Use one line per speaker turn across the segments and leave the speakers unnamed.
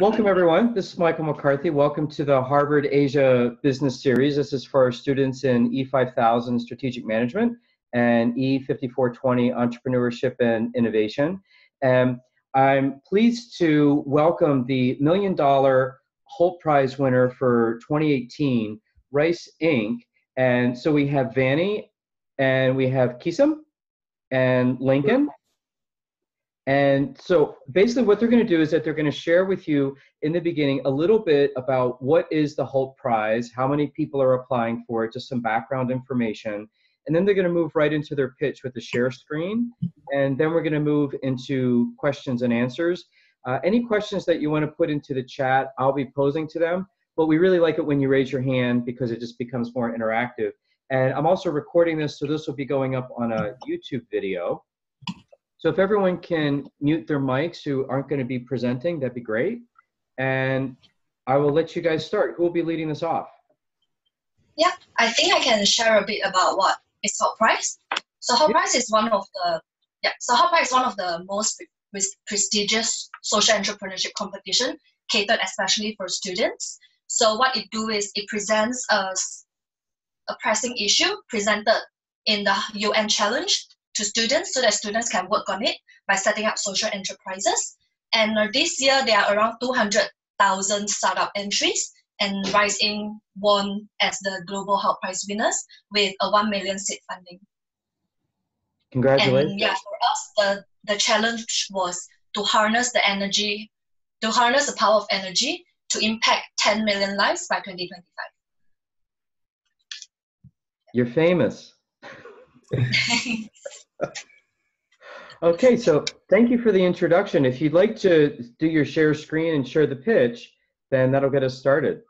Welcome, everyone. This is Michael McCarthy. Welcome to the Harvard Asia Business Series. This is for our students in E5000 Strategic Management and E5420 Entrepreneurship and Innovation. And I'm pleased to welcome the $1 Million Hult Prize winner for 2018, Rice Inc. And so we have Vanny, and we have Kisam, and Lincoln. And so basically what they're going to do is that they're going to share with you in the beginning a little bit about what is the Hult Prize, how many people are applying for it, just some background information. And then they're going to move right into their pitch with the share screen. And then we're going to move into questions and answers. Any questions that you want to put into the chat, I'll be posing to them. But we really like it when you raise your hand because it just becomes more interactive. And I'm also recording this, so this will be going up on a YouTube video. So if everyone can mute their mics who aren't going to be presenting, that'd be great. And I will let you guys start. Who will be leading this off?
Yeah, I think I can share a bit about what is Hult Prize. So Hult Prize is one of the most prestigious social entrepreneurship competition catered especially for students. So what it do is it presents a pressing issue presented in the UN challenge to students so that students can work on it by setting up social enterprises. And this year, there are around 200,000 startup entries, and Rice Inc. won as the Global Hult Prize winners with a 1 million seed funding.
Congratulations.
And yeah, for us, the challenge was to harness the energy, to harness the power of energy to impact 10 million lives by 2025.
You're famous. Okay, so thank you for the introduction. If you'd like to do your share screen and share the pitch, then that'll get us started.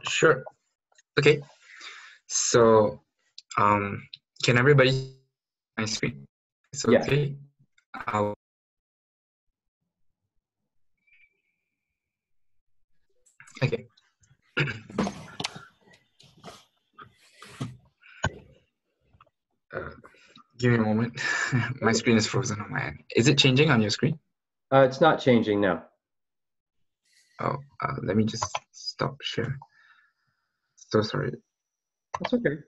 Sure. Okay. So, can everybody see my screen? It's okay. Yeah. Okay. Give me a moment. My screen is frozen on my end. Is it changing on your screen?
It's not changing now.
Oh, let me just stop share. So sorry.
That's okay.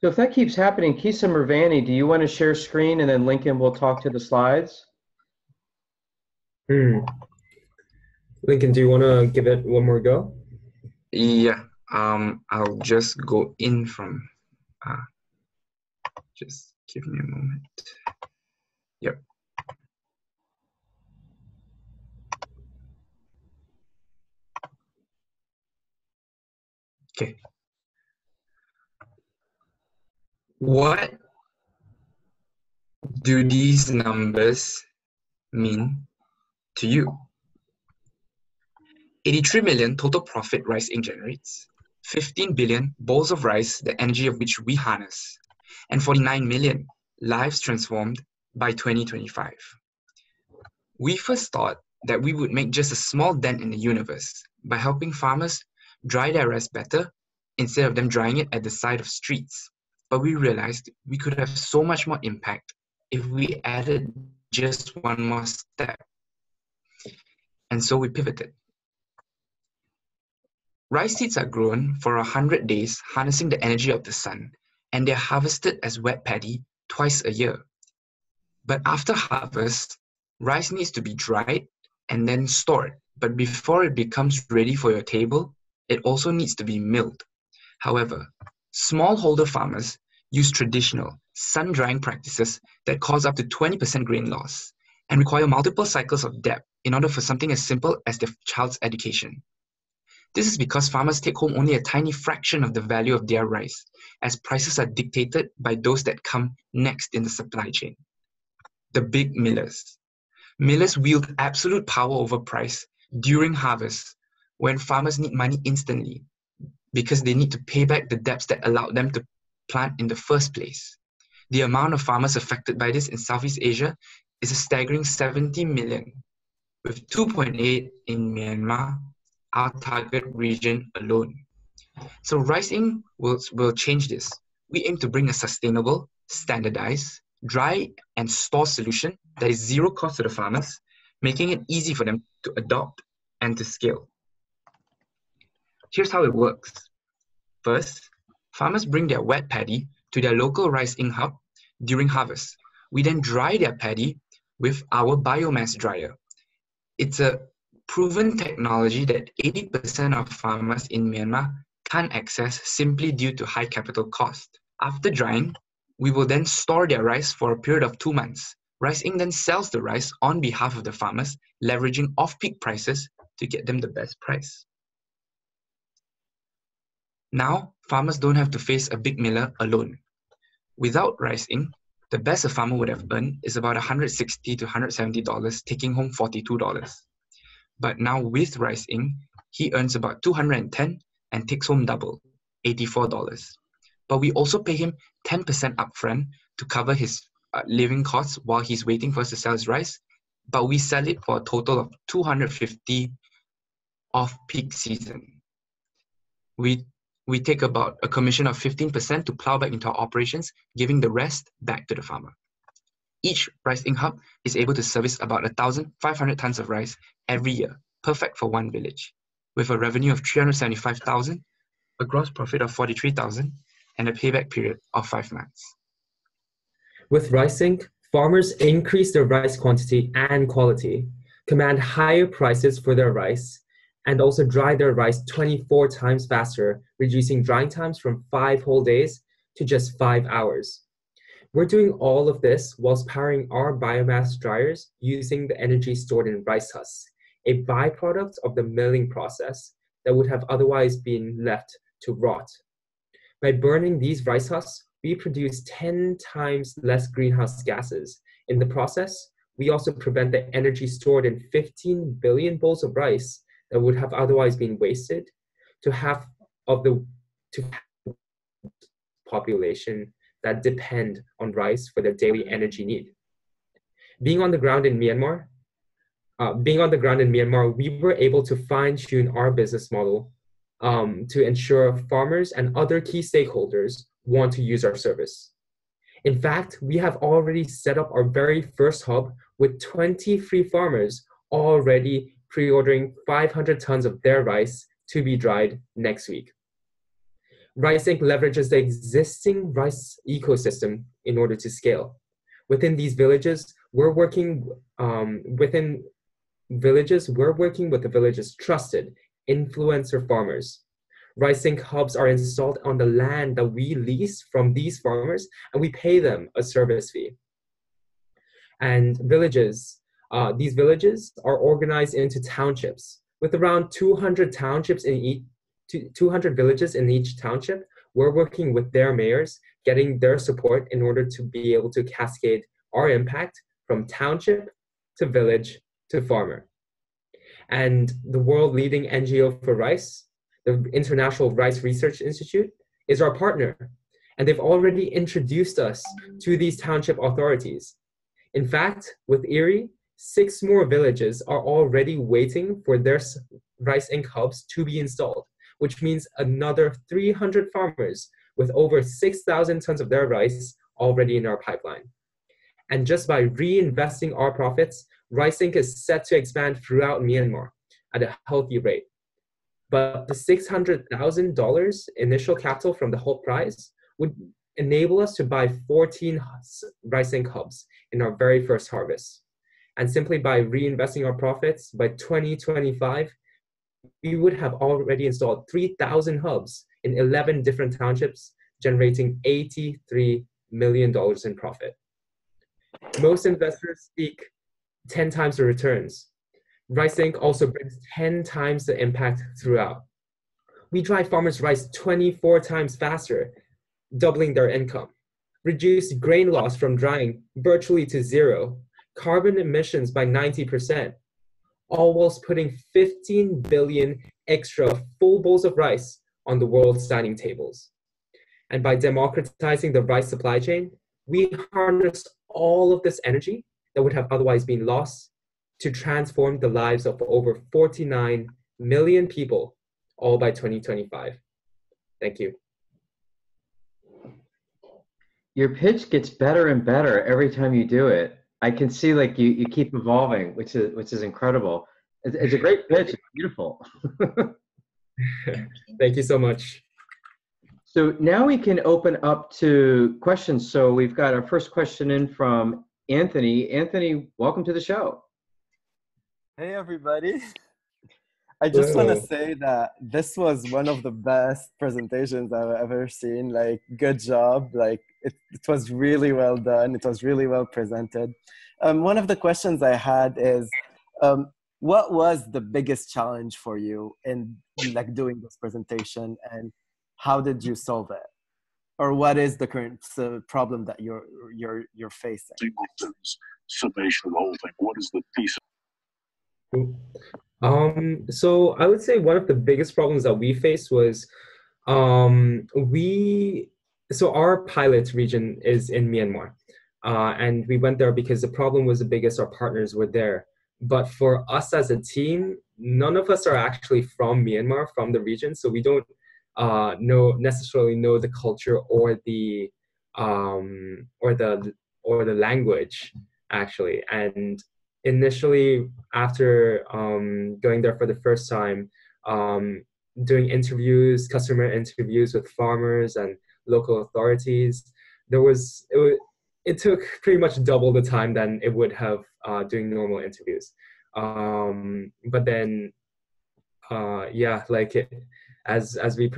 So if that keeps happening, Kisam or Vanny, do you want to share screen and then Lincoln will talk to the slides?
Lincoln, do you want to give it one more go?
Yeah. I'll just go in from, just give me a moment. Yep. Okay. What do these numbers mean to you? 83 million total profit Rice Inc. generates, 15 billion bowls of rice, the energy of which we harness, and 49 million lives transformed by 2025. We first thought that we would make just a small dent in the universe by helping farmers dry their rice better instead of them drying it at the side of streets. But we realized we could have so much more impact if we added just one more step. And so we pivoted. Rice seeds are grown for 100 days, harnessing the energy of the sun, and they're harvested as wet paddy twice a year. But after harvest, rice needs to be dried and then stored. But before it becomes ready for your table, it also needs to be milled. However, smallholder farmers use traditional sun-drying practices that cause up to 20% grain loss and require multiple cycles of depth in order for something as simple as their child's education. This is because farmers take home only a tiny fraction of the value of their rice, as prices are dictated by those that come next in the supply chain. The big millers. Millers wield absolute power over price during harvest when farmers need money instantly because they need to pay back the debts that allowed them to plant in the first place. The amount of farmers affected by this in Southeast Asia is a staggering 70 million, with 2.8 in Myanmar, our target region alone. So Rice Inc. will change this. We aim to bring a sustainable, standardized, dry and store solution that is zero cost to the farmers, making it easy for them to adopt and to scale. Here's how it works. First, farmers bring their wet paddy to their local rice ink hub during harvest. We then dry their paddy with our biomass dryer. It's a proven technology that 80% of farmers in Myanmar can't access simply due to high capital cost. After drying, we will then store their rice for a period of 2 months. Rice Ink then sells the rice on behalf of the farmers, leveraging off-peak prices to get them the best price. Now, farmers don't have to face a big miller alone. Without Rice Ink, the best a farmer would have earned is about $160 to $170, taking home $42. But now with Rice Ink, he earns about $210 and takes home double, $84. But we also pay him 10% upfront to cover his living costs while he's waiting for us to sell his rice, but we sell it for a total of $250 off peak season. We take about a commission of 15% to plow back into our operations, giving the rest back to the farmer. Each Rice Ink hub is able to service about 1,500 tons of rice every year, perfect for one village, with a revenue of $375,000, a gross profit of $43,000, and a payback period of 5 months.
With Rice Ink, farmers increase their rice quantity and quality, command higher prices for their rice, and also dry their rice 24 times faster, reducing drying times from 5 whole days to just 5 hours. We're doing all of this whilst powering our biomass dryers using the energy stored in rice husks, a byproduct of the milling process that would have otherwise been left to rot. By burning these rice husks, we produce 10 times less greenhouse gases. In the process, we also prevent the energy stored in 15 billion bowls of rice that would have otherwise been wasted to half of the population that depend on rice for their daily energy need. Being on the ground in Myanmar, we were able to fine-tune our business model to ensure farmers and other key stakeholders want to use our service. In fact, we have already set up our very first hub with 20 free farmers already pre-ordering 500 tons of their rice to be dried next week. Rice Ink leverages the existing rice ecosystem in order to scale. Within these villages, we're working with the village's trusted influencer farmers. Rice Ink hubs are installed on the land that we lease from these farmers, and we pay them a service fee. And these villages are organized into townships, with around 200 townships in 200 villages in each township. We're working with their mayors, getting their support in order to be able to cascade our impact from township to village to farmer. And the world-leading NGO for rice, the International Rice Research Institute, is our partner, and they've already introduced us to these township authorities. In fact, with Erie, 6 more villages are already waiting for their Rice Ink hubs to be installed, which means another 300 farmers with over 6,000 tons of their rice already in our pipeline. And just by reinvesting our profits, Rice Ink is set to expand throughout Myanmar at a healthy rate. But the $600,000 initial capital from the Hult prize would enable us to buy 14 Rice Ink hubs in our very first harvest. And simply by reinvesting our profits, by 2025, we would have already installed 3,000 hubs in 11 different townships, generating $83 million in profit. Most investors seek 10 times the returns. Rice Ink also brings 10 times the impact throughout. We dry farmers' rice 24 times faster, doubling their income, reduce grain loss from drying virtually to zero, carbon emissions by 90%, all whilst putting 15 billion extra full bowls of rice on the world's dining tables. And by democratizing the rice supply chain, we harnessed all of this energy that would have otherwise been lost to transform the lives of over 49 million people, all by 2025. Thank you.
your pitch gets better and better every time you do it. I can see like you keep evolving, which is incredible. It's a great pitch. It's beautiful.
Thank you so much.
So now we can open up to questions. So we've got our first question in from Anthony. Anthony, welcome to the show.
Hey, everybody. I just want to
Hello.
say that this was one of the best presentations I've ever seen. Like, good job. Like, it was really well done. It was really well presented. One of the questions I had is, what was the biggest challenge for you in like doing this presentation, and how did you solve it? Or what is the current problem that you're facing?
Summation of the whole thing. What is the piece?
So I would say one of the biggest problems that we faced was so our pilot region is in Myanmar, and we went there because the problem was the biggest. Our partners were there, but for us as a team, none of us are actually from Myanmar, from the region, so we don't necessarily know the culture or the language actually. And initially, after going there for the first time, doing interviews, customer interviews with farmers and local authorities, it took pretty much double the time than it would have doing normal interviews. But then, yeah, like as we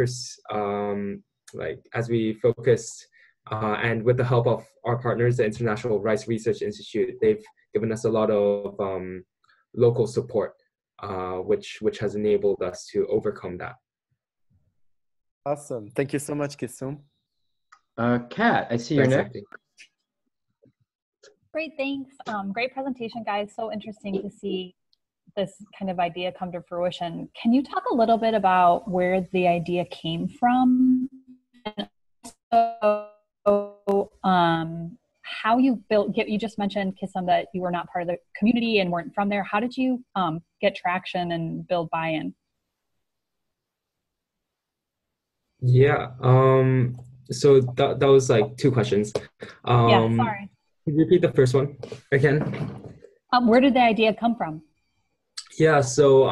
focused, and with the help of our partners, the International Rice Research Institute, they've given us a lot of local support, which has enabled us to overcome that.
Awesome. Thank you so much, Kisum.
Kat, I see you're
Thanks,
next.
Anthony.
Great, thanks. Great presentation, guys. So interesting to see this kind of idea come to fruition. Can you talk a little bit about where the idea came from? And also, how you built, you just mentioned, Kisum, that you were not part of the community and weren't from there. How did you get traction and build buy-in?
Yeah, so that was like two questions.
Yeah, sorry.
Can you repeat the first one again?
Where did the idea come from?
Yeah, so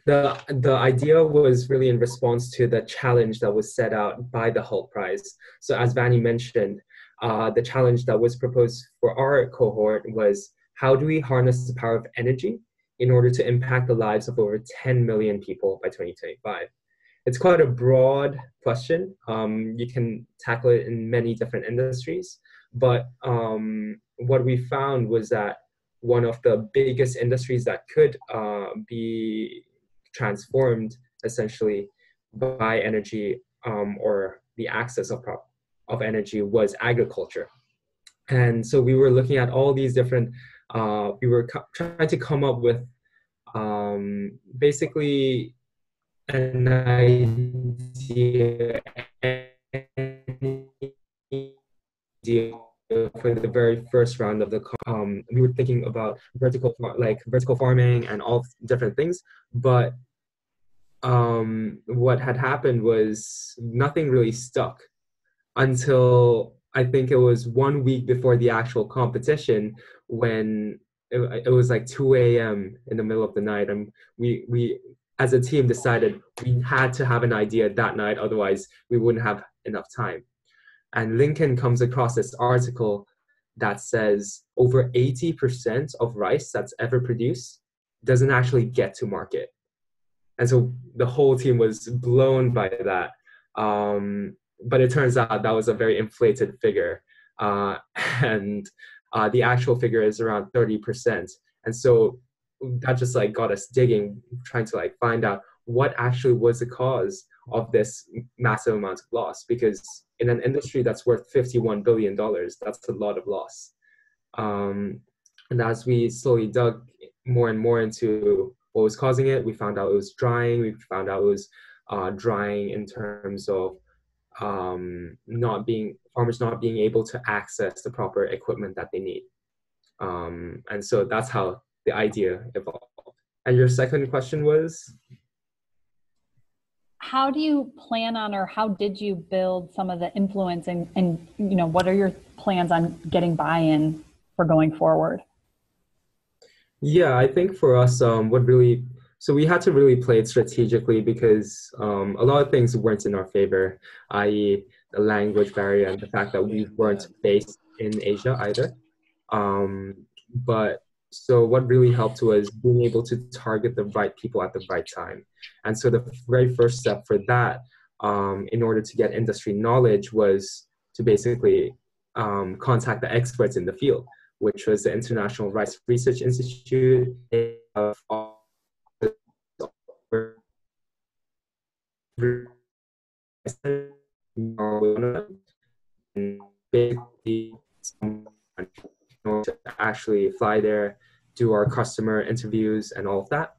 the idea was really in response to the challenge that was set out by the Hult Prize. So as Vanny mentioned, the challenge that was proposed for our cohort was, how do we harness the power of energy in order to impact the lives of over 10 million people by 2025? It's quite a broad question. You can tackle it in many different industries, but what we found was that one of the biggest industries that could be transformed essentially by energy, or the access of energy, was agriculture. And so we were looking at all these different, we were trying to come up with basically an idea for the very first round of the we were thinking about vertical farming and all different things, but what had happened was nothing really stuck until I think it was 1 week before the actual competition, when it was like 2 a.m. in the middle of the night, and we as a team decided we had to have an idea that night, otherwise we wouldn't have enough time. And Lincoln comes across this article that says over 80% of rice that's ever produced doesn't actually get to market. And so the whole team was blown by that. But it turns out that was a very inflated figure. And the actual figure is around 30%. And so that just like got us digging, trying to like find out what actually was the cause of this massive amount of loss, because in an industry that's worth $51 billion, that's a lot of loss. And as we slowly dug more and more into what was causing it, we found out it was drying. We found out it was drying in terms of farmers not being able to access the proper equipment that they need. And so that's how the idea evolved. And your second question was?
how do you plan on, or how did you build some of the influence, and what are your plans on getting buy-in for going forward?
Yeah, I think for us, so we had to really play it strategically because a lot of things weren't in our favor, i.e. the language barrier and the fact that we weren't based in Asia either. But so what really helped was being able to target the right people at the right time. And so the very first step for that, in order to get industry knowledge, was to basically contact the experts in the field, which was the International Rice Research Institute. They have basically to actually fly there, do our customer interviews and all of that.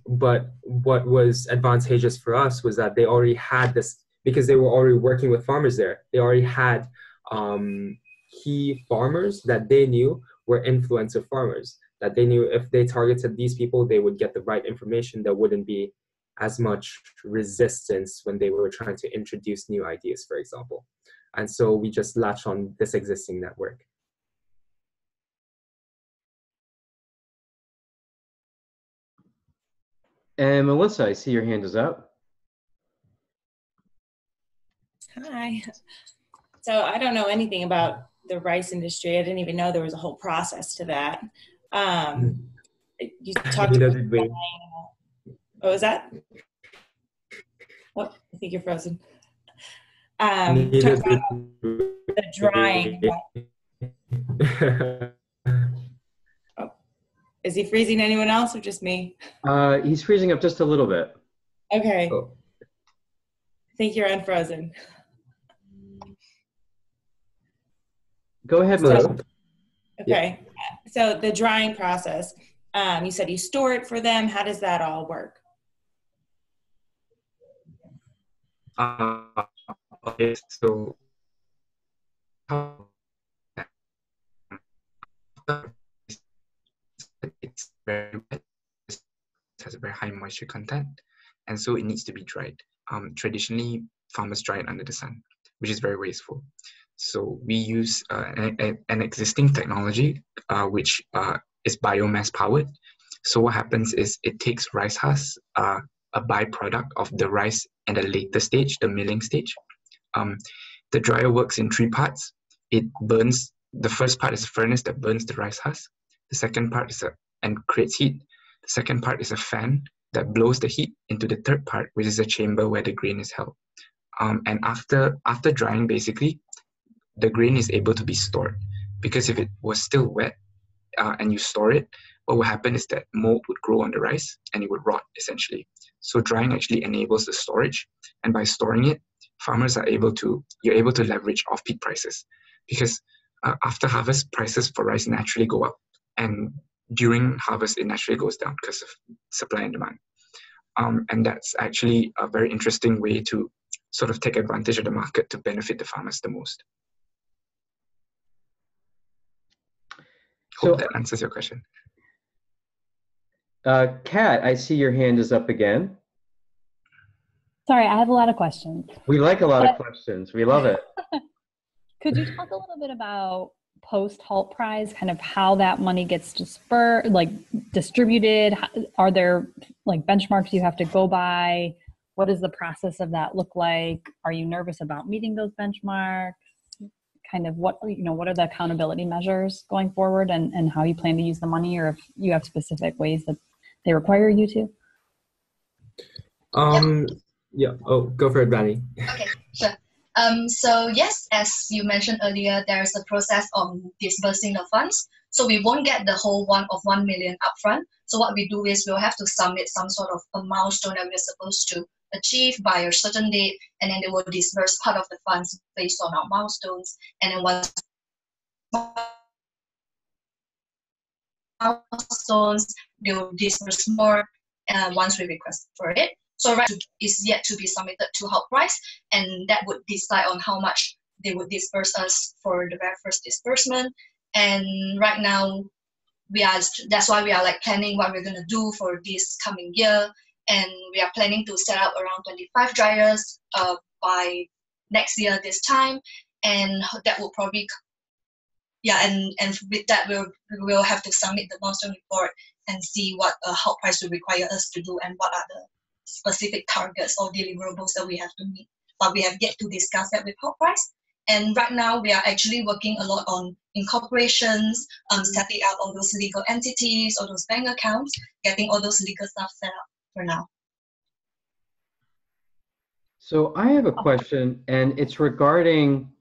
But what was advantageous for us was that they already had this, because they were already working with farmers there. They already had key farmers that they knew were influencer farmers, that they knew if they targeted these people, they would get the right information. There wouldn't be as much resistance when they were trying to introduce new ideas, for example. And so we just latched on this existing network.
And Melissa, I see your hand is up.
Hi. So I don't know anything about the rice industry. I didn't even know there was a whole process to that. You talked about what was that? Oh, I think you're frozen. Talked about the drying. Oh, is he freezing anyone else or just me?
He's freezing up just a little bit.
Okay. Oh. I think you're unfrozen.
Go ahead, Melissa.
Okay. Yeah. So the drying process, you said you store it for them. How does that all work?
Okay, so it's very wet, it has a very high moisture content, and so it needs to be dried. Traditionally, farmers dry it under the sun, which is very wasteful. So we use an existing technology, which is biomass powered. So what happens is it takes rice husk, a byproduct of the rice at a later stage, the milling stage. The dryer works in 3 parts. It burns, the first part is a furnace that burns the rice husk. The second part is and creates heat. The second part is a fan that blows the heat into the third part, which is a chamber where the grain is held. And after drying, basically, the grain is able to be stored, because if it was still wet and you store it, what would happen is that mold would grow on the rice and it would rot essentially. So drying actually enables the storage, and by storing it, farmers are you're able to leverage off-peak prices, because after harvest, prices for rice naturally go up, and during harvest it naturally goes down because of supply and demand. And that's actually a very interesting way to sort of take advantage of the market to benefit the farmers the most. Hope that answers your question.
Kat, I see your hand is up again.
Sorry, I have a lot of questions.
We like a lot of questions. We love it.
Could you talk a little bit about post-Hult prize, kind of how that money gets dispersed, like distributed? Are there like benchmarks you have to go by? What does the process of that look like? Are you nervous about meeting those benchmarks? Kind of what are the accountability measures going forward, and how you plan to use the money, or if you have specific ways that they require you to?
Yeah. Oh, go for it, Rani.
Okay, sure. So yes, as you mentioned earlier, there's a process of disbursing the funds. So we won't get the whole 1 million upfront. So what we do is we'll have to submit some sort of a milestone that we're supposed to achieve by a certain date, and then they will disburse part of the funds based on our milestones. And then once milestones, they will disburse more once we request for it. So right is yet to be submitted to Hult price, and that would decide on how much they would disperse us for the very first disbursement. And right now, that's why we are like planning what we're gonna do for this coming year. and we are planning to set up around 25 dryers by next year this time, and that will probably and with that we'll have to submit the milestone report and see what Hult price will require us to do and what are the specific targets or deliverables that we have to meet. But we have yet to discuss that with Hult price. And right now we are actually working a lot on incorporations, setting up all those legal entities, all those bank accounts, getting all those legal stuff set up for now.
So I have a question, and it's regarding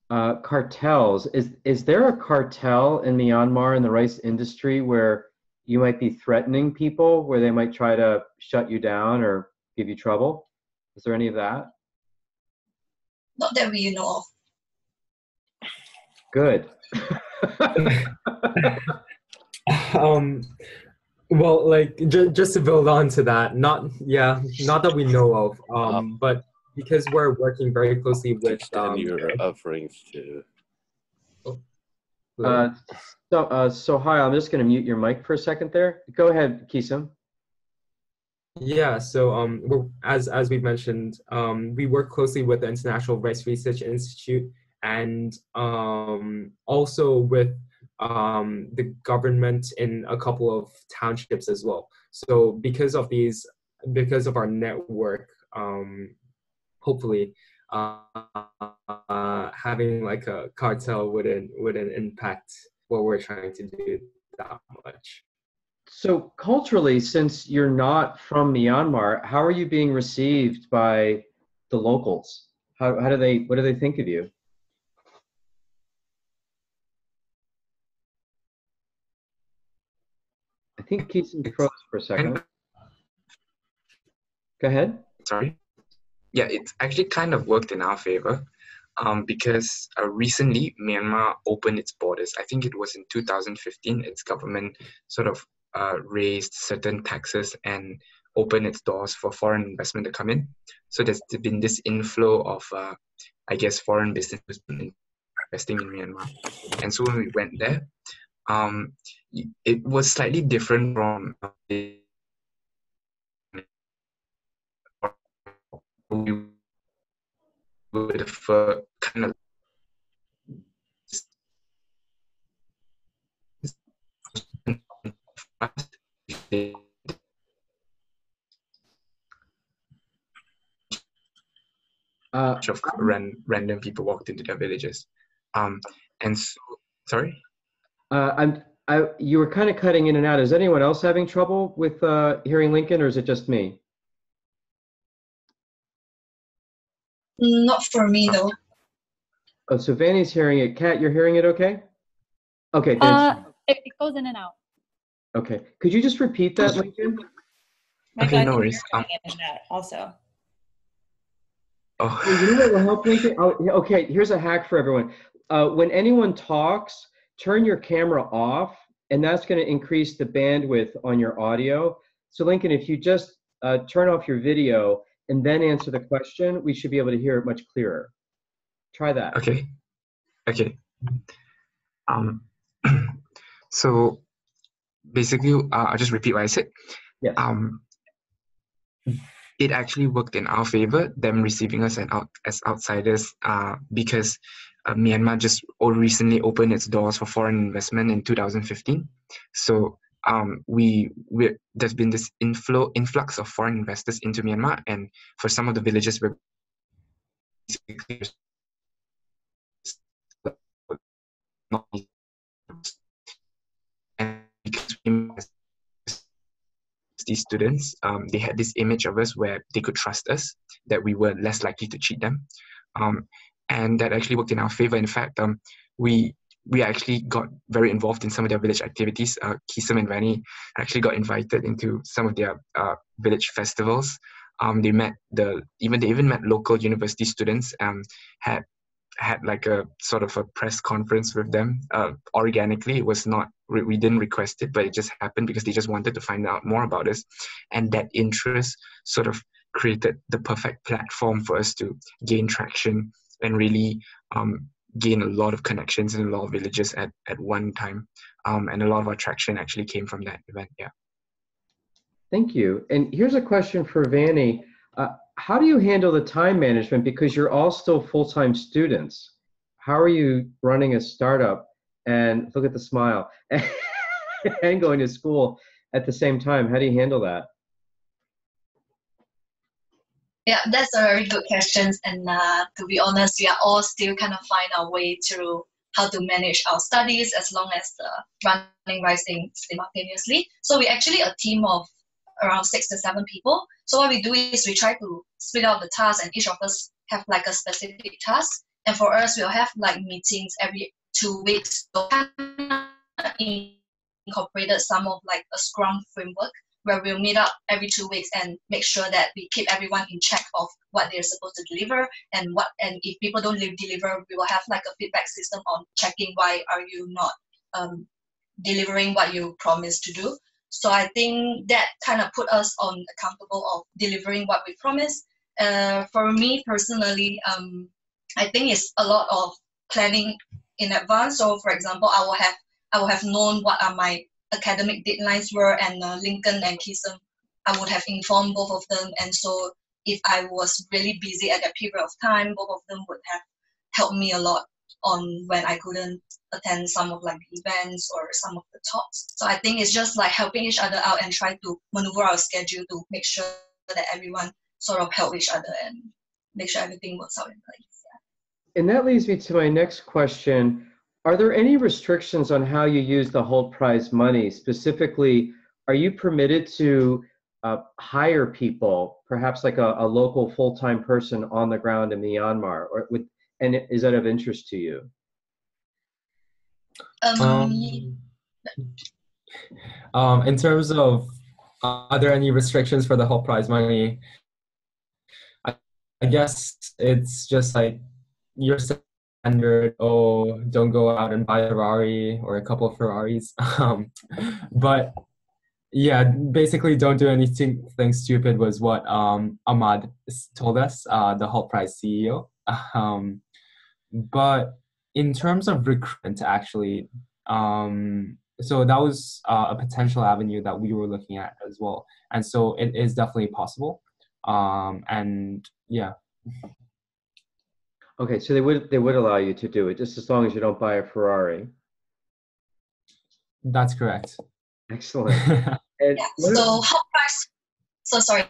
cartels. Is there a cartel in Myanmar in the rice industry where you might be threatening people, where they might try to shut you down or give you trouble? Is there any of that?
Not that we know of.
Good.
Well, like just to build on to that, not that we know of, but because we're working very closely with
extend your offerings to.
So hi, I'm just going to mute your mic for a second there. Go ahead, Kisum.
Yeah, so as we've mentioned, we work closely with the International Rice Research Institute and also with the government in a couple of townships as well. So because of our network, hopefully having like a cartel wouldn't impact what we're trying to do that much.
So culturally, since you're not from Myanmar, how are you being received by the locals? What do they think of you? I think Keaton froze for a second. Go ahead.
Sorry. Yeah, it's actually kind of worked in our favor because recently Myanmar opened its borders. I think it was in 2015. Its government sort of raised certain taxes and opened its doors for foreign investment to come in. So there's been this inflow of, I guess, foreign businesses investing in Myanmar. And so when we went there, it was slightly different from we would have kind of of random people walked into their villages, and so sorry.
You were kind of cutting in and out. Is anyone else having trouble with hearing Lincoln, or is it just me?
Not for me though.
Oh, so Vanny's hearing it. Kat, you're hearing it okay? Okay, thanks.
It goes in and out.
Okay, could you just repeat that, Lincoln?
Okay, no worries.
Also.
Oh.
You know what will help, Lincoln? Okay, here's a hack for everyone. When anyone talks, turn your camera off, and that's going to increase the bandwidth on your audio. So Lincoln, if you just turn off your video and then answer the question, we should be able to hear it much clearer. Try that.
Okay. So basically, I'll just repeat what I said.
Yes.
It actually worked in our favor, them receiving us as outsiders, because Myanmar just recently opened its doors for foreign investment in 2015. So there's been this influx of foreign investors into Myanmar, and for some of the villages we're and because these students, they had this image of us where they could trust us, that we were less likely to cheat them, and that actually worked in our favor. In fact, we actually got very involved in some of their village activities. Kisum and Vanny actually got invited into some of their village festivals. They even met local university students. Had like a sort of a press conference with them organically. It was not, we didn't request it, but it just happened because they just wanted to find out more about us. And that interest sort of created the perfect platform for us to gain traction and really gain a lot of connections in a lot of villages at one time. And a lot of our traction actually came from that event, yeah.
Thank you. And here's a question for Vanny. How do you handle the time management, because you're all still full-time students? How are you running a startup, and look at the smile, and going to school at the same time? How do you handle that?
Yeah, that's a very good question. And to be honest, we are all still kind of find our way through how to manage our studies as long as running Rising simultaneously. So we actually a team of around 6 to 7 people. So what we do is we try to split out the tasks, and each of us have like a specific task. And for us, we'll have like meetings every 2 weeks. So kind of incorporated some of like a Scrum framework, where we'll meet up every 2 weeks and make sure that we keep everyone in check of what they're supposed to deliver, and if people don't deliver, we will have like a feedback system on checking why are you not delivering what you promised to do. So I think that kind of put us on accountable of delivering what we promised. For me personally, I think it's a lot of planning in advance. So for example, I will have known what are my academic deadlines were, and Lincoln and Kisum, I would have informed both of them. And so if I was really busy at that period of time, both of them would have helped me a lot on when I couldn't attend some of like the events or some of the talks. So I think it's just like helping each other out and try to maneuver our schedule to make sure that everyone sort of help each other and make sure everything works out in place. Yeah.
And that leads me to my next question. Are there any restrictions on how you use the Hult Prize money? Specifically, are you permitted to hire people, perhaps like a local full-time person on the ground in Myanmar, and is that of interest to you?
In terms of, are there any restrictions for the Hult Prize money? I guess it's just like your standard, oh, don't go out and buy a Ferrari or a couple of Ferraris. But yeah, basically don't do anything stupid was what Ahmad told us, the Hult Prize CEO. But in terms of recruitment, actually, so that was a potential avenue that we were looking at as well. And so it is definitely possible. And yeah.
Okay, so they would allow you to do it, just as long as you don't buy a Ferrari.
That's correct.
Excellent.
Yeah. So Hult Prize. So sorry,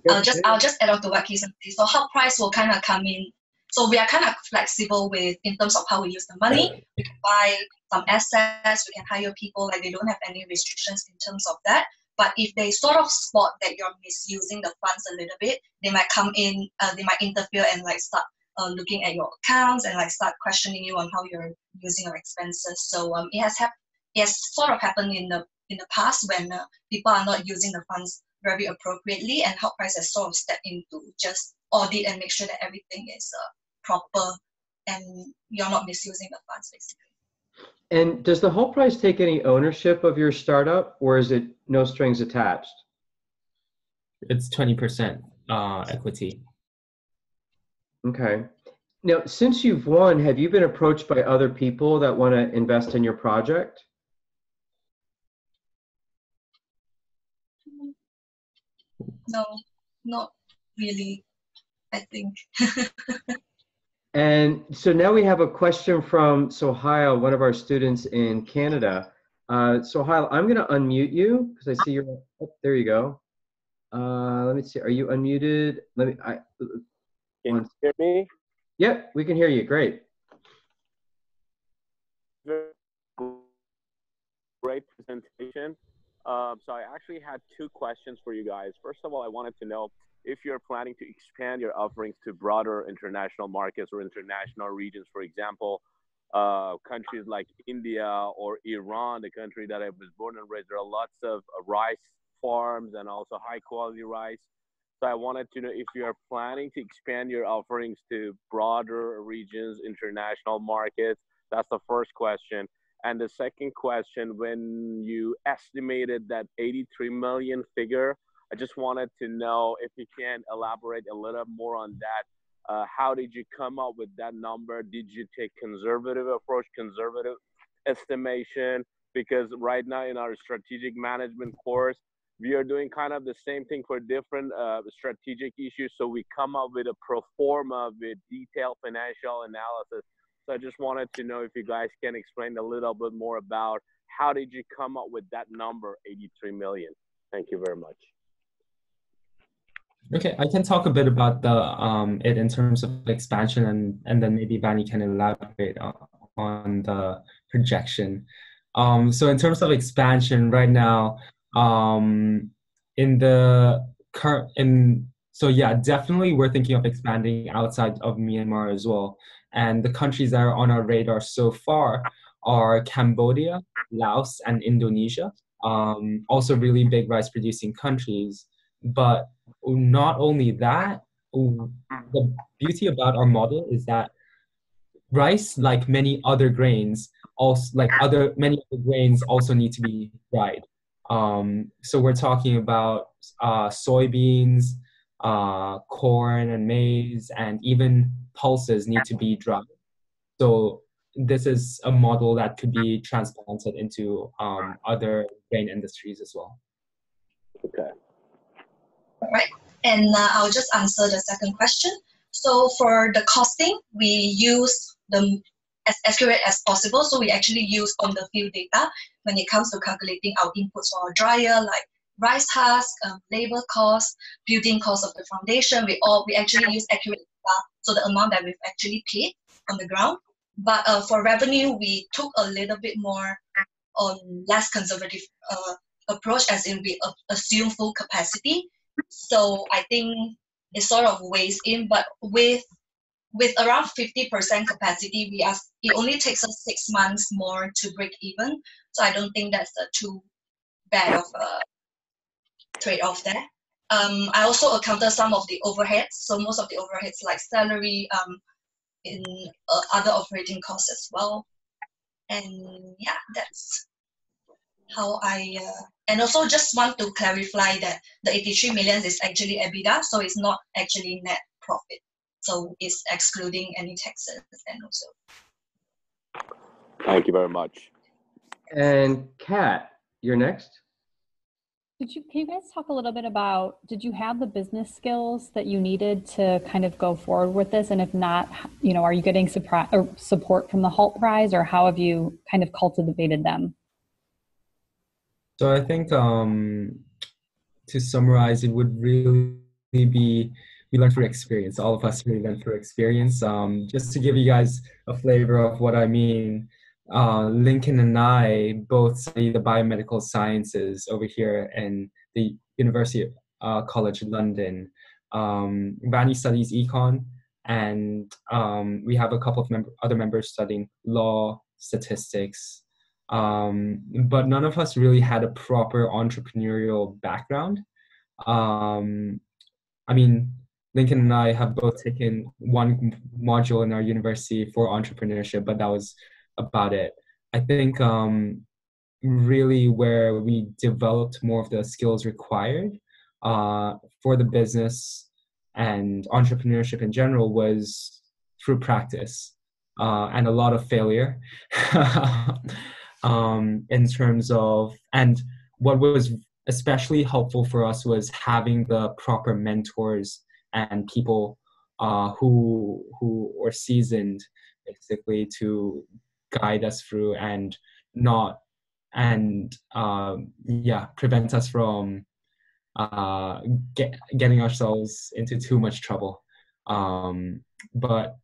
I'll just add on to what Keeson said. So Hult Prize will kind of come in. So we are kind of flexible in terms of how we use the money. We can buy some assets. We can hire people. Like they don't have any restrictions in terms of that. But if they sort of spot that you're misusing the funds a little bit, they might come in. They might interfere and like start looking at your accounts and like start questioning you on how you're using your expenses. So it has sort of happened in the past when people are not using the funds very appropriately, and Hult Prize has sort of stepped in to just audit and make sure that everything is proper and you're not misusing the funds, basically.
And does the Hult Prize take any ownership of your startup, or is it no strings attached?
It's 20% equity.
Okay. Now, since you've won, have you been approached by other people that want to invest in your project?
No, not really, I think.
And so now we have a question from Sohail, one of our students in Canada. Sohail, I'm going to unmute you because I see you're, oh, there you go. Let me see, are you unmuted?
Can you hear me?
Yep, we can hear you, great.
Great presentation. So I actually had 2 questions for you guys. First of all, I wanted to know if you're planning to expand your offerings to broader international markets or international regions. For example, countries like India or Iran, the country that I was born and raised, there are lots of rice farms and also high quality rice. So I wanted to know if you are planning to expand your offerings to broader regions, international markets. That's the first question. And the second question, when you estimated that 83 million figure, I just wanted to know if you can elaborate a little more on that. How did you come up with that number? Did you take conservative approach, conservative estimation? Because right now in our strategic management course, we are doing kind of the same thing for different strategic issues. So we come up with a pro forma with detailed financial analysis. So I just wanted to know if you guys can explain a little bit more about how did you come up with that number, 83 million? Thank you very much.
Okay, I can talk a bit about the it in terms of expansion, and then maybe Vani can elaborate on the projection. So in terms of expansion right now, in the current so yeah, definitely we're thinking of expanding outside of Myanmar as well. And the countries that are on our radar so far are Cambodia, Laos, and Indonesia. Also really big rice producing countries. But not only that, the beauty about our model is that rice, like many other grains, many other grains also need to be dried. So we're talking about soybeans, corn and maize, and even pulses need to be dried. So this is a model that could be transplanted into other grain industries as well.
Okay.
Right. And I'll just answer the second question. So for the costing, we use the as accurate as possible. So we actually use on the field data when it comes to calculating our inputs for our dryer, like rice husk, labor cost, building cost of the foundation. We actually use accurate data, so the amount that we've actually paid on the ground. But for revenue, we took a little bit more on less conservative approach, as in we assume full capacity. So I think it sort of weighs in, but with around 50% capacity, it only takes us 6 months more to break even. So I don't think that's a too bad of a trade-off there. I also accounted some of the overheads. So most of the overheads like salary, in other operating costs as well. And yeah, that's how and also just want to clarify that the 83 million is actually EBITDA, so it's not actually net profit. So it's excluding any taxes and also.
Thank you very much.
And Kat, you're next.
Can you guys talk a little bit about, did you have the business skills that you needed to kind of go forward with this? And if not, are you getting support from the Hult Prize, or how have you kind of cultivated them?
So I think to summarize, it would really be, we learned through experience. All of us really learned through experience. Just to give you guys a flavor of what I mean, Lincoln and I both study the biomedical sciences over here in the University College London. Vani studies econ, and we have a couple of other members studying law, statistics, but none of us really had a proper entrepreneurial background. I mean, Lincoln and I have both taken one module in our university for entrepreneurship, but that was about it. I think really where we developed more of the skills required for the business and entrepreneurship in general was through practice and a lot of failure in terms of, and what was especially helpful for us was having the proper mentors and people who were seasoned basically to guide us through and prevent us from getting ourselves into too much trouble. But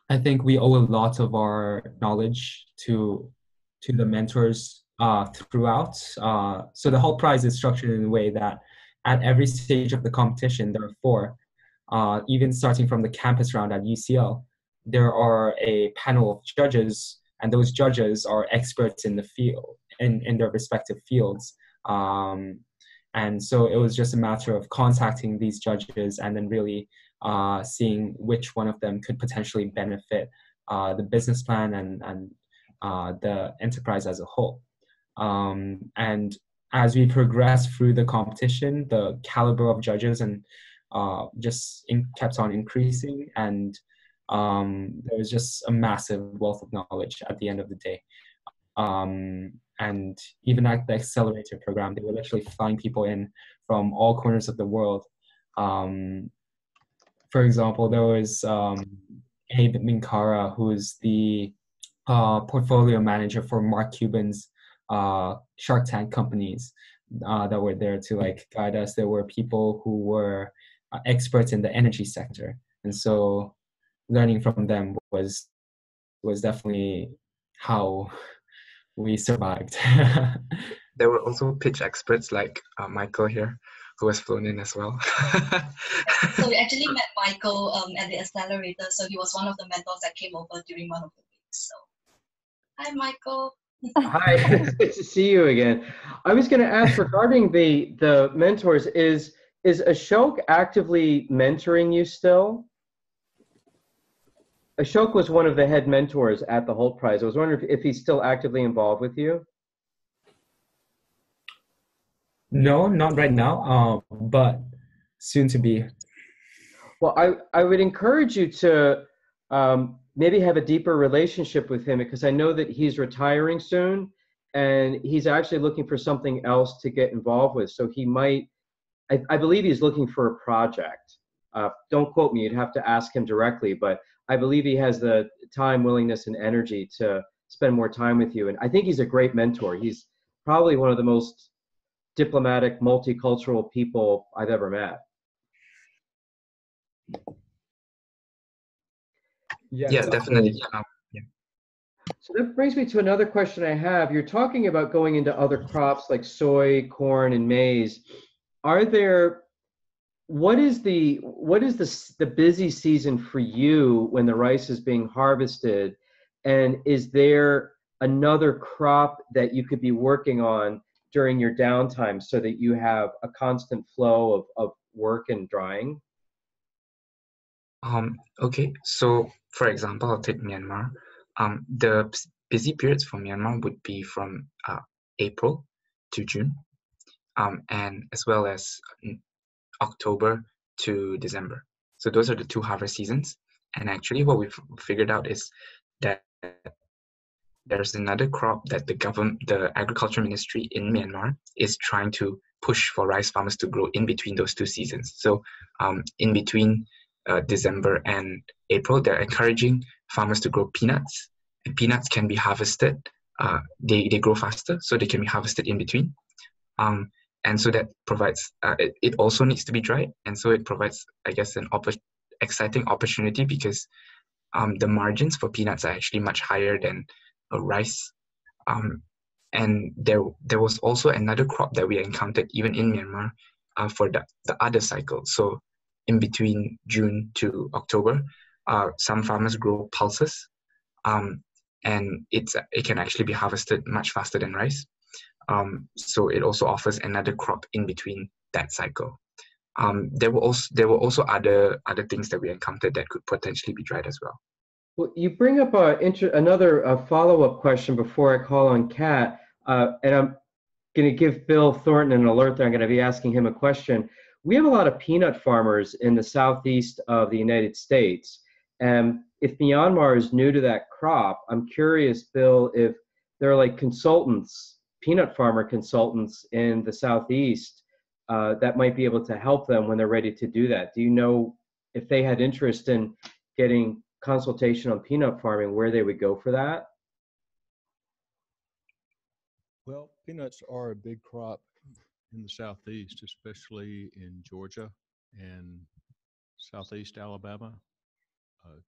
I think we owe a lot of our knowledge to the mentors throughout. So the Hult Prize is structured in a way that at every stage of the competition, there are 4, even starting from the campus round at UCL, there are a panel of judges, and those judges are experts in the field, in their respective fields. And so it was just a matter of contacting these judges and then really seeing which one of them could potentially benefit the business plan and the enterprise as a whole. And as we progressed through the competition, the caliber of judges and kept on increasing, and there was just a massive wealth of knowledge at the end of the day. And even at the accelerator program, they were literally flying people in from all corners of the world. For example, there was Abe Minkara, who is the portfolio manager for Mark Cuban's Shark Tank companies that were there to like guide us. There were people who were experts in the energy sector, and so learning from them was definitely how we survived.
There were also pitch experts like Michael here, who was flown in as well.
So we actually met Michael at the accelerator. So he was one of the mentors that came over during one of the weeks. So hi, Michael.
Hi, it's good to see you again. I was going to ask regarding the mentors, is Ashok actively mentoring you still? Ashok was one of the head mentors at the Hult Prize. I was wondering if he's still actively involved with you.
No, not right now, but soon to be.
Well, I would encourage you to maybe have a deeper relationship with him, because I know that he's retiring soon and he's actually looking for something else to get involved with. So he might, I believe he's looking for a project. Don't quote me, you'd have to ask him directly, but I believe he has the time, willingness, and energy to spend more time with you. And I think he's a great mentor. He's probably one of the most diplomatic, multicultural people I've ever met.
Yeah, definitely. Yeah.
So that brings me to another question I have. You're talking about going into other crops like soy, corn, and maize. Are there, what is the busy season for you when the rice is being harvested? And is there another crop that you could be working on during your downtime so that you have a constant flow of work and drying?
Okay, so for example, I'll take Myanmar. The busy periods for Myanmar would be from April to June, and as well as October to December. So those are the two harvest seasons. And actually what we've figured out is that there's another crop that the agriculture ministry in Myanmar is trying to push for rice farmers to grow in between those two seasons. So in between December and April, they're encouraging farmers to grow peanuts. And peanuts can be harvested. They grow faster, so they can be harvested in between. And so that provides, it also needs to be dried. And so it provides, I guess, an exciting opportunity, because the margins for peanuts are actually much higher than rice. And there was also another crop that we encountered even in Myanmar for the other cycle. So in between June to October, some farmers grow pulses, and it can actually be harvested much faster than rice. So it also offers another crop in between that cycle. There were also other things that we encountered that could potentially be dried as well.
Well, you bring up another follow-up question before I call on Kat, and I'm going to give Bill Thornton an alert that I'm going to be asking him a question. We have a lot of peanut farmers in the southeast of the United States, and if Myanmar is new to that crop, I'm curious, Bill, if there are like consultants, peanut farmer consultants in the southeast that might be able to help them when they're ready to do that. Do you know if they had interest in getting consultation on peanut farming, where they would go for that?
Well, peanuts are a big crop in the southeast, especially in Georgia and southeast Alabama.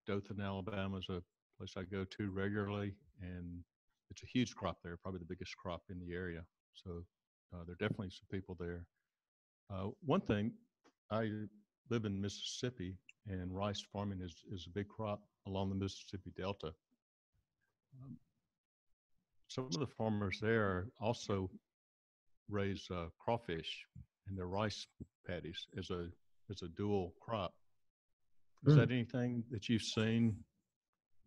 Dothan, Alabama is a place I go to regularly, and it's a huge crop there, probably the biggest crop in the area. So there are definitely some people there. One thing, I live in Mississippi, and rice farming is a big crop along the Mississippi Delta. Some of the farmers there also raise crawfish in their rice paddies as a dual crop. Is that anything that you've seen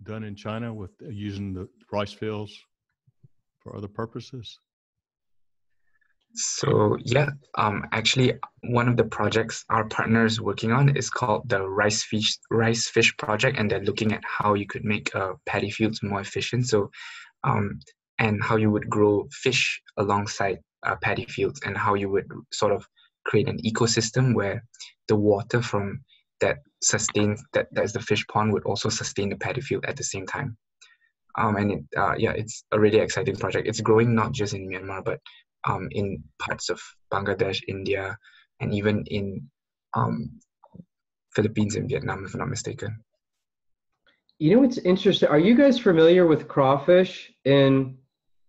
done in China with using the rice fields for other purposes?
So yeah, actually one of the projects our partner is working on is called the rice fish project, and they're looking at how you could make paddy fields more efficient. So and how you would grow fish alongside paddy fields, and how you would sort of create an ecosystem where the water from that is the fish pond would also sustain the paddy field at the same time. It's a really exciting project. It's growing not just in Myanmar, but in parts of Bangladesh, India, and even in Philippines and Vietnam, if I'm not mistaken.
You know what's interesting? Are you guys familiar with crawfish in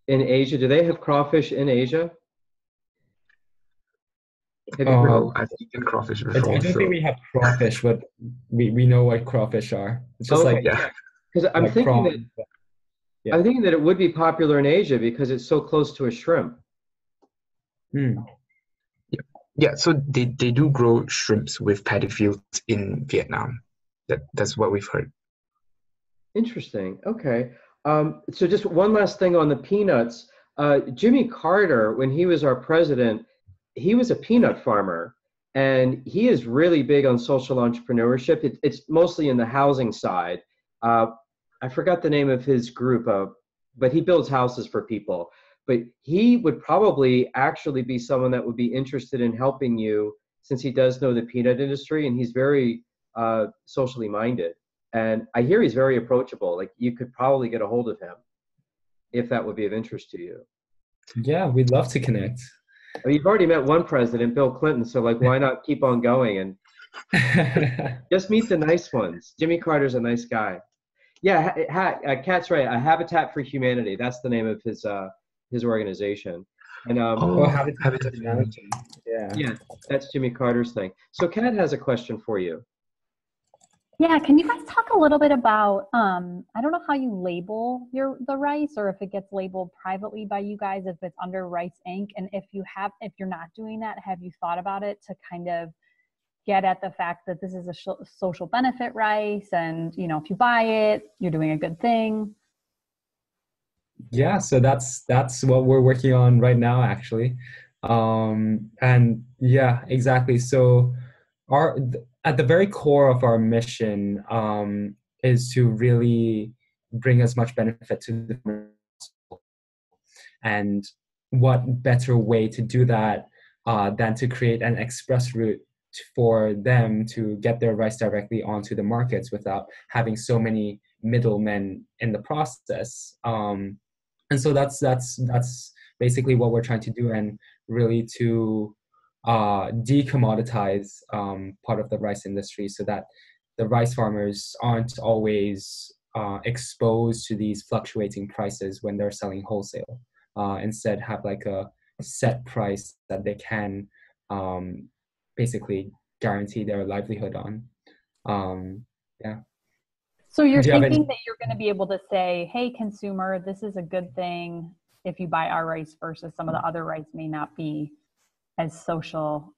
Asia? Do they have crawfish in Asia? Have you heard?
I've eaten crawfish
I
before.
don't think we have crawfish, but we know what crawfish are. It's just like,
yeah.
Because I'm
like
thinking that
prawns, but- yeah.
I'm thinking that it would be popular in Asia because it's so close to a shrimp.
Yeah, so they do grow shrimps with paddy fields in Vietnam. That's what we've heard.
Interesting. Okay. So just one last thing on the peanuts. Jimmy Carter, when he was our president, he was a peanut farmer, and he is really big on social entrepreneurship. It's mostly in the housing side. I forgot the name of his group, but he builds houses for people. But he would probably actually be someone that would be interested in helping you, since he does know the peanut industry, and he's very socially minded. And I hear he's very approachable. Like, you could probably get a hold of him if that would be of interest to you.
Yeah, we'd love to connect.
I mean, you've already met one president, Bill Clinton, so like, why not keep on going and just meet the nice ones? Jimmy Carter's a nice guy. Yeah, Kat's right. A Habitat for Humanity. That's the name of his organization. And
Habitat for Humanity.
Yeah, that's Jimmy Carter's thing. So Kat has a question for you.
Yeah, can you guys talk a little bit about, I don't know how you label the rice, or if it gets labeled privately by you guys, if it's under Rice Inc. And if you're not doing that, have you thought about it to kind of get at the fact that this is a social benefit rice, and if you buy it, you're doing a good thing?
Yeah, so that's what we're working on right now, actually. And yeah, exactly. So at the very core of our mission is to really bring as much benefit to the farmers. And what better way to do that than to create an express route for them to get their rice directly onto the markets without having so many middlemen in the process. And so that's basically what we're trying to do, and really to decommoditize part of the rice industry, so that the rice farmers aren't always exposed to these fluctuating prices when they're selling wholesale. Instead, have like a set price that they can basically guarantee their livelihood on. Yeah.
So you're thinking that you're going to be able to say, hey, consumer, this is a good thing if you buy our rice, versus some of the other rice may not be as social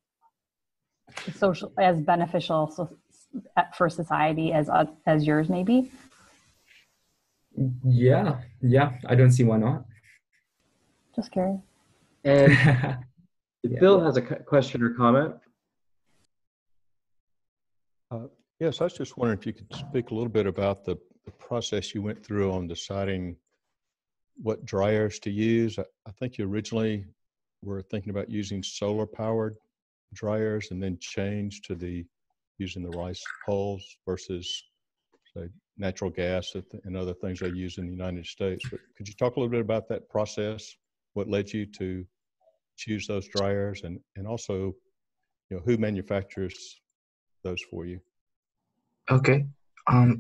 as beneficial for society as yours may be?
Yeah, I don't see why not.
Just curious.
And Bill has a question or comment.
Yes, I was just wondering if you could speak a little bit about the process you went through on deciding what dryers to use. I think you originally were thinking about using solar-powered dryers, and then changed to using the rice hulls versus, say, natural gas and other things they use in the United States. But could you talk a little bit about that process? What led you to choose those dryers, and also, who manufactures those for you?
Okay.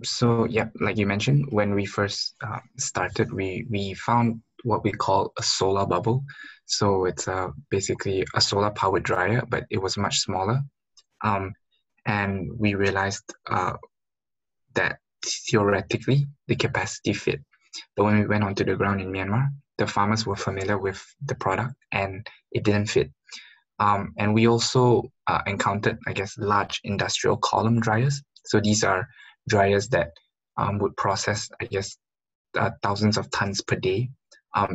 So yeah, like you mentioned, when we first started, we found what we call a solar bubble. So it's basically a solar powered dryer, but it was much smaller. And we realized that theoretically the capacity fit. But when we went onto the ground in Myanmar, the farmers were familiar with the product and it didn't fit. And we also encountered, I guess, large industrial column dryers. So these are dryers that would process, I guess, thousands of tons per day.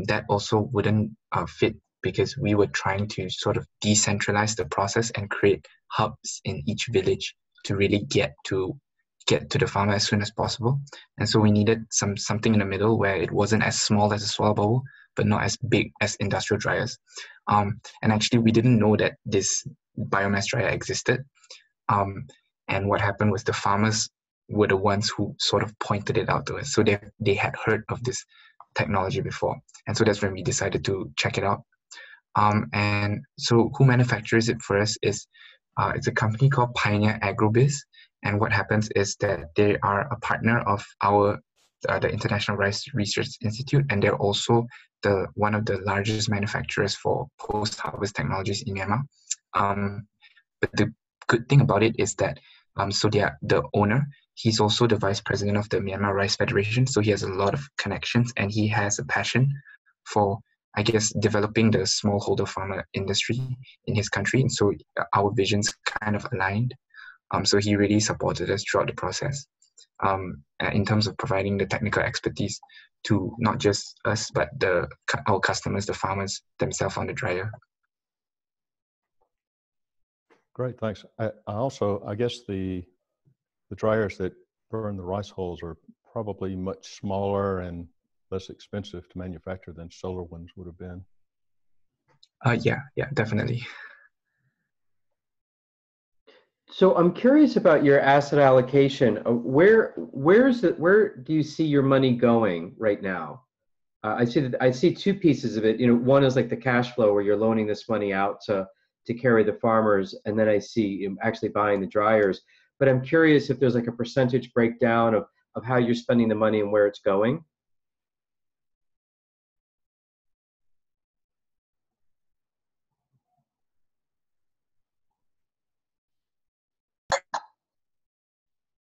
That also wouldn't fit, because we were trying to sort of decentralize the process and create hubs in each village to really get to the farmer as soon as possible. And so we needed something in the middle where it wasn't as small as a solar bubble, but not as big as industrial dryers. And actually, we didn't know that this biomass dryer existed. And what happened was the farmers were the ones who sort of pointed it out to us. So they had heard of this technology before. And so that's when we decided to check it out. And so who manufactures it for us is it's a company called Pioneer Agrobiz. And what happens is that they are a partner of the International Rice Research Institute, and they're also one of the largest manufacturers for post-harvest technologies in Myanmar. But the good thing about it is that so they are the owner. He's also the vice president of the Myanmar Rice Federation, so he has a lot of connections, and he has a passion for, I guess, developing the smallholder farmer industry in his country. And so our visions kind of aligned. So he really supported us throughout the process in terms of providing the technical expertise to not just us, but our customers, the farmers themselves on the dryer.
Great, thanks. I guess the dryers that burn the rice hulls are probably much smaller and less expensive to manufacture than solar ones would have been.
Yeah, definitely.
So I'm curious about your asset allocation. Where do you see your money going right now? I see two pieces of it. One is like the cash flow where you're loaning this money out to carry the farmers, and then I see you actually buying the dryers. But I'm curious if there's like a percentage breakdown of how you're spending the money and where it's going.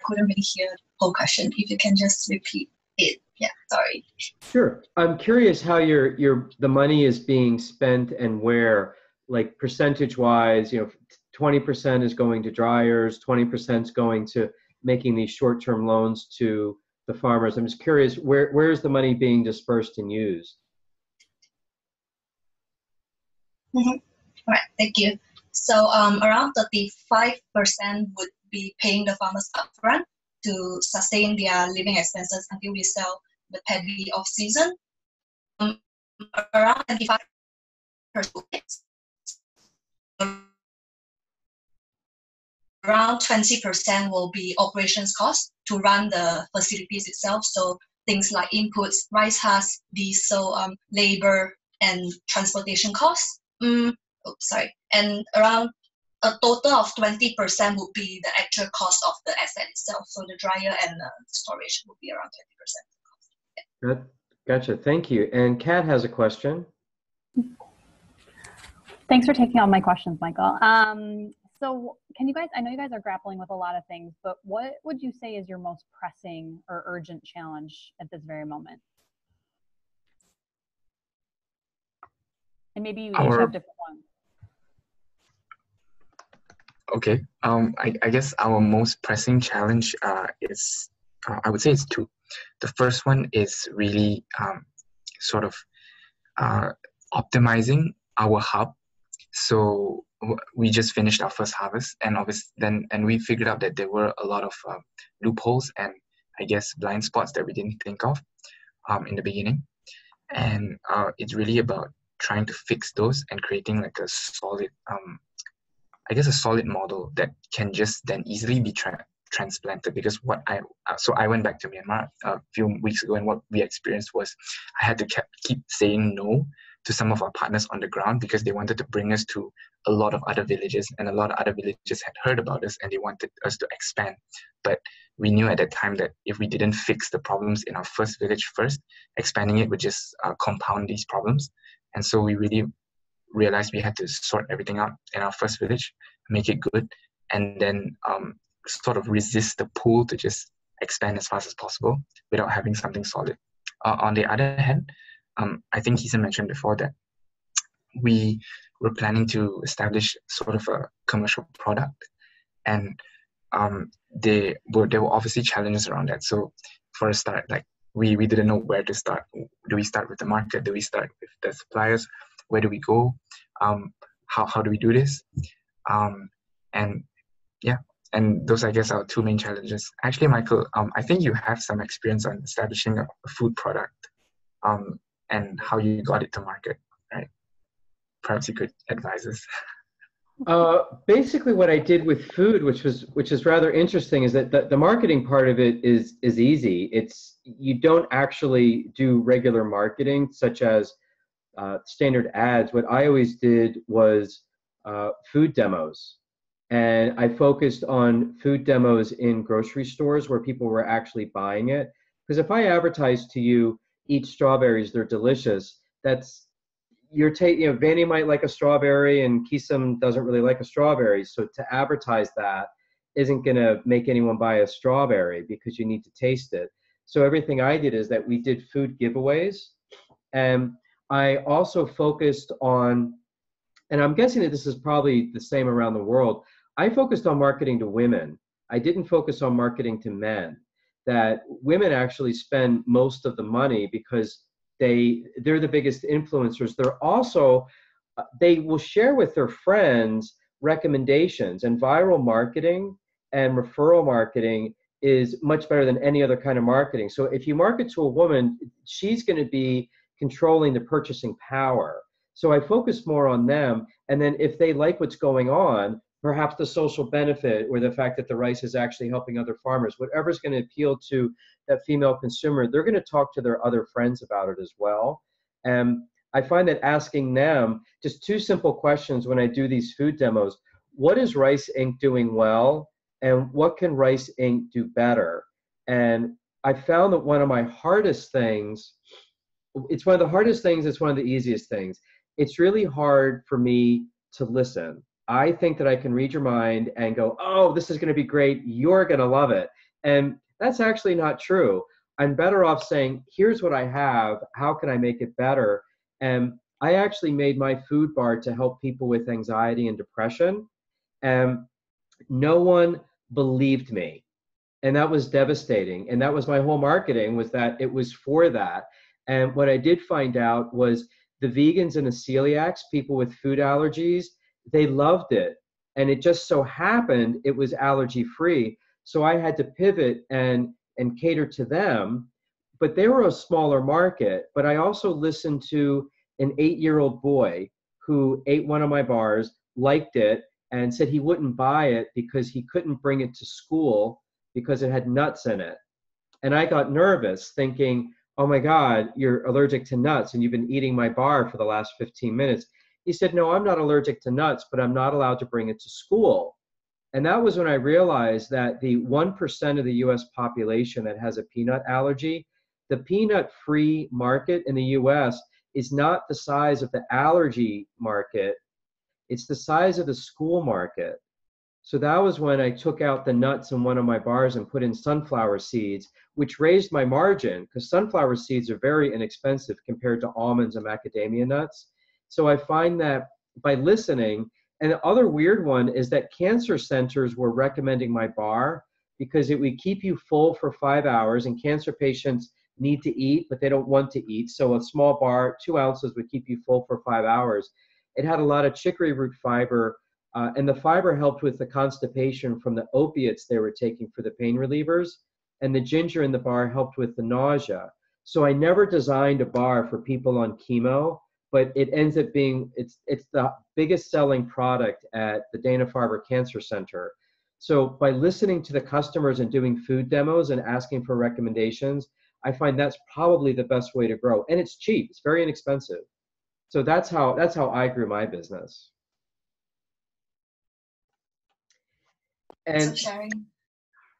Couldn't really hear the whole question. If you can just repeat it. Yeah, sorry.
Sure. I'm curious how the money is being spent and where, like percentage wise, 20% is going to dryers, 20% is going to making these short-term loans to the farmers. I'm just curious, where is the money being dispersed and used?
All right, thank you. So around 35% would be paying the farmers upfront to sustain their living expenses until we sell the paddy off season. Around 25%. Around 20% will be operations costs to run the facilities itself. So things like inputs, rice husks, diesel, labor, and transportation costs. And around a total of 20% would be the actual cost of the asset itself. So the dryer and the storage would be around 20%.
Good. Gotcha. Thank you. And Kat has a question.
Thanks for taking all my questions, Michael. So can you guys, I know you guys are grappling with a lot of things, but what would you say is your most pressing or urgent challenge at this very moment? And maybe you each have different ones.
Okay. I guess our most pressing challenge is, I would say it's two. The first one is really sort of optimizing our hub. So we just finished our first harvest, and we figured out that there were a lot of loopholes and I guess blind spots that we didn't think of in the beginning. And it's really about trying to fix those and creating like a solid, a solid model that can just then easily be transplanted. Because so I went back to Myanmar a few weeks ago, and what we experienced was I had to keep saying no to some of our partners on the ground because they wanted to bring us to a lot of other villages, and a lot of other villages had heard about us and they wanted us to expand. But we knew at that time that if we didn't fix the problems in our first village first, expanding it would just compound these problems. And so we really realized we had to sort everything out in our first village, make it good, and then sort of resist the pull to just expand as fast as possible without having something solid. On the other hand, I think Hisa mentioned before that we were planning to establish sort of a commercial product, and there were obviously challenges around that. So for a start, like we didn't know where to start. Do we start with the market? Do we start with the suppliers? Where do we go? How do we do this? And those, I guess, are two main challenges. Actually, Michael, I think you have some experience on establishing a food product. and how you got it to market, right? Perhaps you could advise us.
Basically, what I did with food, which is rather interesting, is that the marketing part of it is easy. It's you don't actually do regular marketing, such as standard ads. What I always did was food demos, and I focused on food demos in grocery stores where people were actually buying it. Because if I advertise to you, eat strawberries, they're delicious, that's Vanny might like a strawberry and Keesum doesn't really like a strawberry. So to advertise that isn't going to make anyone buy a strawberry because you need to taste it. So everything I did is that we did food giveaways. And I also focused on, and I'm guessing that this is probably the same around the world, I focused on marketing to women. I didn't focus on marketing to men. That women actually spend most of the money because they're the biggest influencers. They're also, they will share with their friends recommendations, and viral marketing and referral marketing is much better than any other kind of marketing. So if you market to a woman, she's going to be controlling the purchasing power. So I focus more on them. And then if they like what's going on, perhaps the social benefit or the fact that the rice is actually helping other farmers, whatever's going to appeal to that female consumer, they're going to talk to their other friends about it as well. And I find that asking them just two simple questions when I do these food demos: what is Rice Inc. doing well? And what can Rice Inc. do better? And I found that one of my hardest things, it's one of the hardest things, it's one of the easiest things. It's really hard for me to listen. I think that I can read your mind and go, oh, this is going to be great, you're going to love it. And that's actually not true. I'm better off saying, here's what I have, how can I make it better? And I actually made my food bar to help people with anxiety and depression. And no one believed me. And that was devastating. And that was my whole marketing, was that it was for that. And what I did find out was the vegans and the celiacs, people with food allergies, they loved it. And it just so happened it was allergy free. So I had to pivot and cater to them. But they were a smaller market. But I also listened to an 8-year-old boy who ate one of my bars, liked it, and said he wouldn't buy it because he couldn't bring it to school because it had nuts in it. And I got nervous thinking, oh my God, you're allergic to nuts and you've been eating my bar for the last 15 minutes. He said, no, I'm not allergic to nuts, but I'm not allowed to bring it to school. And that was when I realized that the 1% of the US population that has a peanut allergy, the peanut-free market in the US is not the size of the allergy market, it's the size of the school market. So that was when I took out the nuts in one of my bars and put in sunflower seeds, which raised my margin because sunflower seeds are very inexpensive compared to almonds and macadamia nuts. So I find that by listening, and the other weird one is that cancer centers were recommending my bar because it would keep you full for 5 hours, and cancer patients need to eat, but they don't want to eat. So a small bar, 2 ounces, would keep you full for 5 hours. It had a lot of chicory root fiber, and the fiber helped with the constipation from the opiates they were taking for the pain relievers, and the ginger in the bar helped with the nausea. So I never designed a bar for people on chemo, but it ends up being, it's the biggest selling product at the Dana-Farber Cancer Center. So by listening to the customers and doing food demos and asking for recommendations, I find that's probably the best way to grow. And it's cheap, it's very inexpensive. So that's how I grew my business. And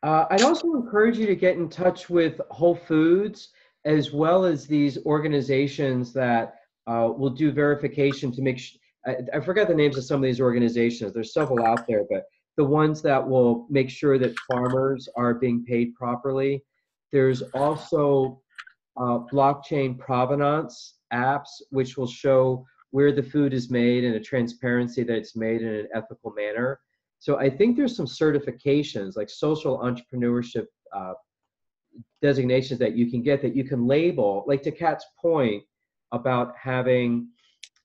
I'd also encourage you to get in touch with Whole Foods, as well as these organizations that will do verification to make sure, I forgot the names of some of these organizations. There's several out there, but the ones that will make sure that farmers are being paid properly. There's also blockchain provenance apps, which will show where the food is made and a transparency that it's made in an ethical manner. So I think there's some certifications, like social entrepreneurship designations that you can get, that you can label, like to Kat's point about having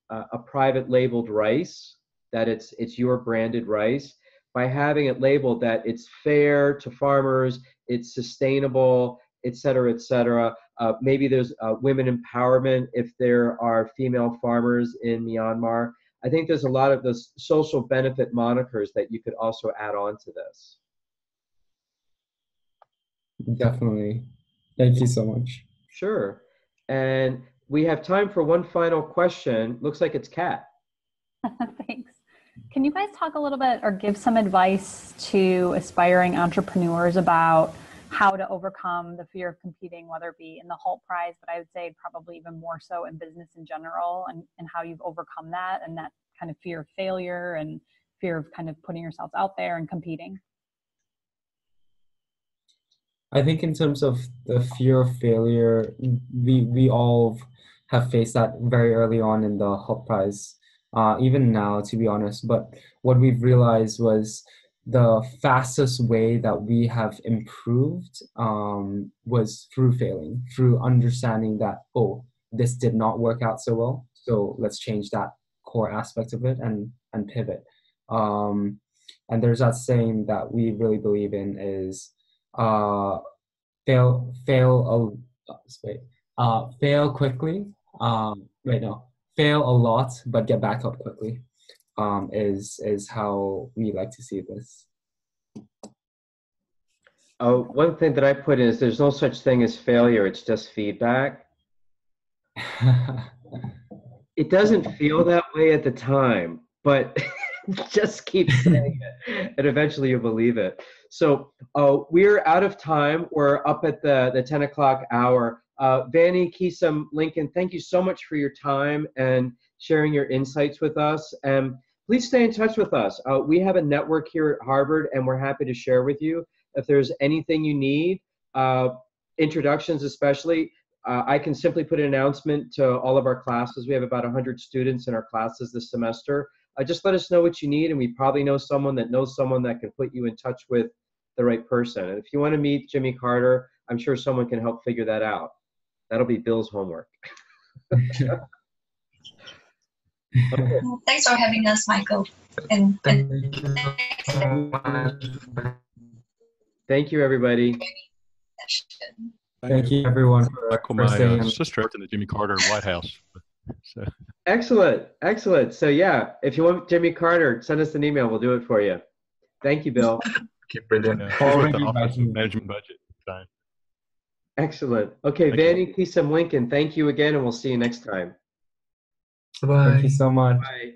a private labeled rice, that it's your branded rice, by having it labeled that it's fair to farmers, it's sustainable, et cetera, et cetera. Maybe there's women empowerment if there are female farmers in Myanmar. I think there's a lot of those social benefit monikers that you could also add on to this.
Definitely. Thank you so much.
Sure. And we have time for one final question. Looks like it's Kat.
Thanks. Can you guys talk a little bit or give some advice to aspiring entrepreneurs about how to overcome the fear of competing, whether it be in the Hult Prize, but I would say probably even more so in business in general, and how you've overcome that and that kind of fear of failure and fear of kind of putting yourselves out there and competing?
I think in terms of the fear of failure, we all have faced that very early on in the Hult Prize, even now, to be honest. But what we've realized was the fastest way that we have improved was through failing, through understanding that, oh, this did not work out so well, so let's change that core aspect of it and pivot. And there's that saying that we really believe in is fail quickly. Fail a lot, but get back up quickly. Is how we like to see this.
Oh, one thing that I put in is there's no such thing as failure. It's just feedback. It doesn't feel that way at the time, but just keep saying it, and eventually you'll believe it. So we're out of time. We're up at the 10 o'clock hour. Vanny, Kisam, Lincoln, thank you so much for your time and sharing your insights with us. And please stay in touch with us. We have a network here at Harvard, and we're happy to share with you. If there's anything you need, introductions especially, I can simply put an announcement to all of our classes. We have about 100 students in our classes this semester. Just let us know what you need, and we probably know someone that knows someone that can put you in touch with the right person. And if you want to meet Jimmy Carter, I'm sure someone can help figure that out. That'll be Bill's homework. Okay.
Thanks for having us, Michael. And
thank you, everybody.
Thank you, everyone.
Michael, my sister worked in the Jimmy Carter White House. So.
Excellent, excellent. So yeah, if you want Jimmy Carter, send us an email. We'll do it for you. Thank you, Bill.
Okay, brilliant.
With the Office of Management Budget. Fine.
Excellent. Okay, Vanny, Kisam, Lincoln, thank you again, and we'll see you next time.
Bye.
Thank you so much.
Bye.